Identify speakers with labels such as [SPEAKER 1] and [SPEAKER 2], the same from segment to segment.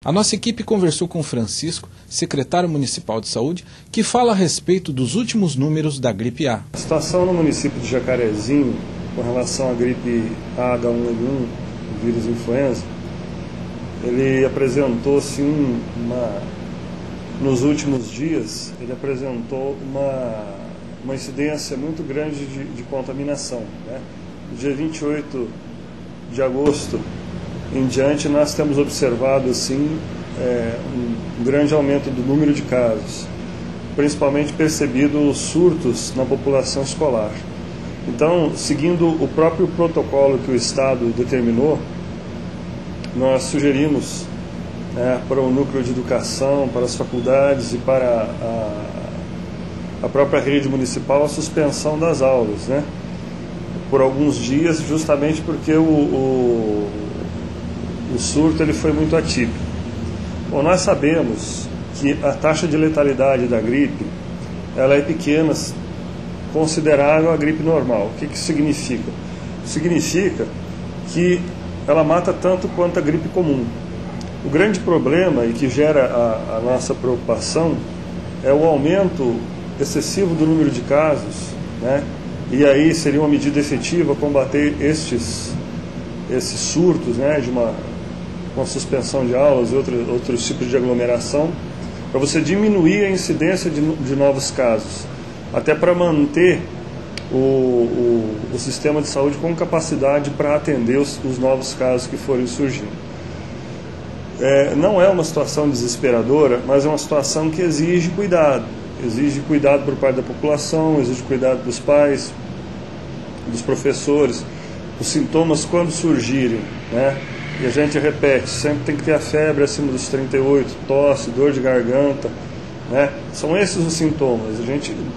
[SPEAKER 1] A nossa equipe conversou com o Francisco, secretário municipal de saúde, que fala a respeito dos últimos números da gripe A.
[SPEAKER 2] A situação no município de Jacarezinho, com relação à gripe H1N1, o vírus influenza, ele apresentou sim nos últimos dias, ele apresentou uma incidência muito grande de contaminação, né? No dia 28 de agosto em diante, nós temos observado assim, um grande aumento do número de casos, principalmente percebido os surtos na população escolar. Então, seguindo o próprio protocolo que o Estado determinou, nós sugerimos para o núcleo de educação, para as faculdades e para a própria rede municipal a suspensão das aulas, né? Por alguns dias, justamente porque o surto ele foi muito atípico. Bom, nós sabemos que a taxa de letalidade da gripe ela é pequena, considerável à gripe normal. O que isso significa? Significa que ela mata tanto quanto a gripe comum. O grande problema e que gera a nossa preocupação é o aumento excessivo do número de casos, né? E aí seria uma medida efetiva combater esses surtos, né, com a suspensão de aulas e outros tipos de aglomeração, para você diminuir a incidência de novos casos, até para manter o sistema de saúde com capacidade para atender os novos casos que forem surgindo. Não é uma situação desesperadora, mas é uma situação que exige cuidado por parte da população, exige cuidado dos pais, dos professores. Os sintomas, quando surgirem, né, e a gente repete, sempre tem que ter a febre acima dos 38, tosse, dor de garganta, né? São esses os sintomas.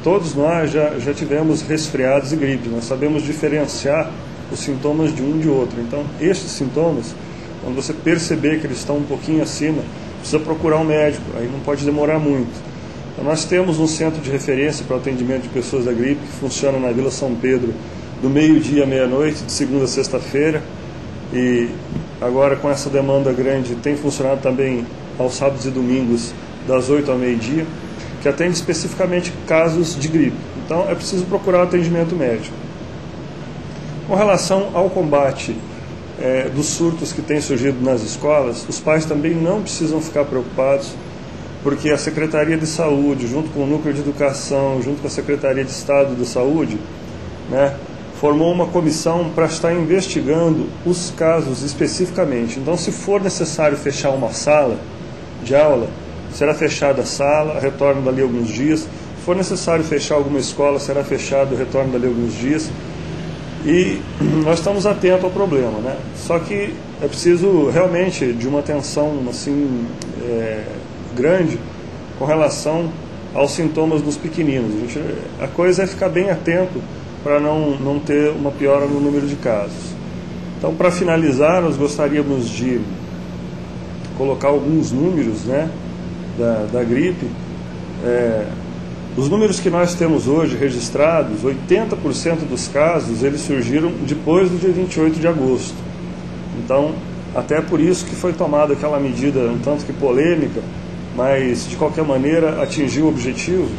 [SPEAKER 2] Todos nós já tivemos resfriados e gripe, nós sabemos diferenciar os sintomas de um de outro. Então, estes sintomas, quando você perceber que eles estão um pouquinho acima, precisa procurar um médico, aí não pode demorar muito. Então, nós temos um centro de referência para o atendimento de pessoas da gripe, que funciona na Vila São Pedro, do meio-dia à meia-noite, de segunda a sexta-feira, e agora com essa demanda grande tem funcionado também aos sábados e domingos das 8 ao meio-dia, que atende especificamente casos de gripe. Então é preciso procurar atendimento médico. Com relação ao combate dos surtos que têm surgido nas escolas, os pais também não precisam ficar preocupados, porque a Secretaria de Saúde, junto com o Núcleo de Educação, junto com a Secretaria de Estado da Saúde, né, formou uma comissão para estar investigando os casos especificamente. Então, se for necessário fechar uma sala de aula, será fechada a sala, retorna dali a alguns dias. Se for necessário fechar alguma escola, será fechado, retorna dali a alguns dias. E nós estamos atentos ao problema, né? Só que é preciso realmente de uma atenção assim, grande com relação aos sintomas dos pequeninos. A coisa é ficar bem atento para não ter uma piora no número de casos. Então, para finalizar, nós gostaríamos de colocar alguns números, né, da gripe. Os números que nós temos hoje registrados, 80% dos casos, eles surgiram depois do dia 28 de agosto. Então, até por isso que foi tomada aquela medida um tanto que polêmica, mas de qualquer maneira atingiu o objetivo,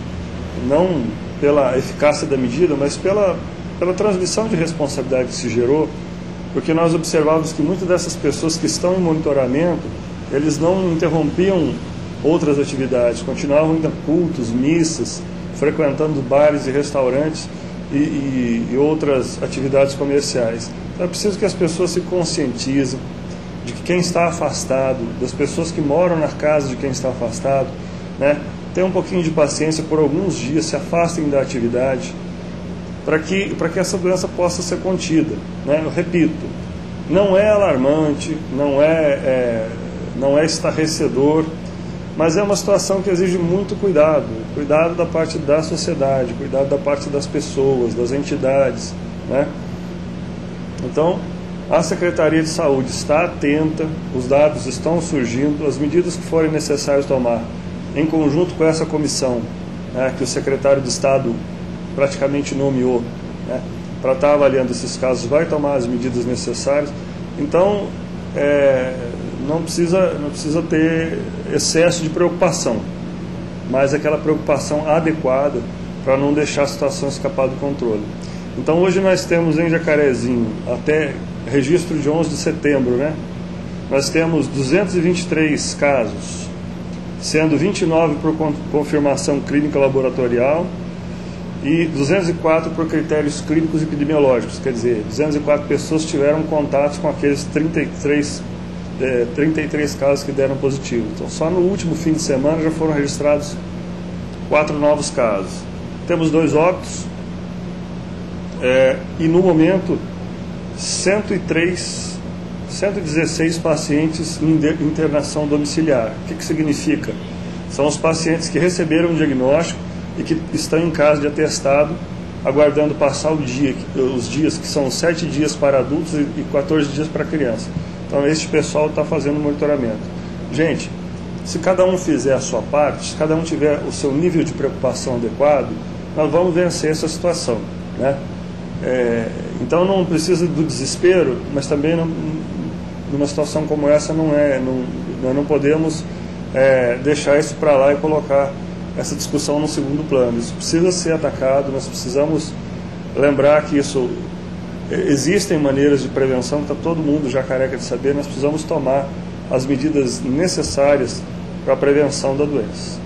[SPEAKER 2] não pela eficácia da medida, mas pela transmissão de responsabilidade que se gerou, porque nós observávamos que muitas dessas pessoas que estão em monitoramento, eles não interrompiam outras atividades, continuavam indo a cultos, missas, frequentando bares e restaurantes e outras atividades comerciais. Então é preciso que as pessoas se conscientizem de que quem está afastado, das pessoas que moram na casa de quem está afastado, né, tenham um pouquinho de paciência por alguns dias, se afastem da atividade, para que essa doença possa ser contida, né? Eu repito, não é alarmante, não é estarrecedor, mas é uma situação que exige muito cuidado da parte da sociedade, cuidado da parte das pessoas, das entidades, né? Então, a Secretaria de Saúde está atenta, os dados estão surgindo, as medidas que forem necessárias tomar, em conjunto com essa comissão, né, que o secretário de Estado praticamente nomeou, né, para estar avaliando esses casos, vai tomar as medidas necessárias. Então, não precisa ter excesso de preocupação, mas aquela preocupação adequada para não deixar a situação escapar do controle. Então hoje nós temos em Jacarezinho, até registro de 11 de setembro, né? Nós temos 223 casos, sendo 29 por confirmação clínica laboratorial e 204 por critérios clínicos e epidemiológicos, quer dizer, 204 pessoas tiveram contato com aqueles 33 casos que deram positivo. Então, só no último fim de semana já foram registrados 4 novos casos. Temos 2 óbitos e, no momento, 116 pacientes em internação domiciliar. O que significa? São os pacientes que receberam o diagnóstico e que estão em casa de atestado, aguardando passar os dias, que são 7 dias para adultos e 14 dias para criança. Então, este pessoal está fazendo monitoramento. Gente, se cada um fizer a sua parte, se cada um tiver o seu nível de preocupação adequado, nós vamos vencer essa situação, né? Então, não precisa do desespero, mas também numa situação como essa nós não podemos deixar isso para lá e colocar essa discussão no segundo plano. Isso precisa ser atacado, nós precisamos lembrar que existem maneiras de prevenção, que está todo mundo já careca de saber, nós precisamos tomar as medidas necessárias para a prevenção da doença.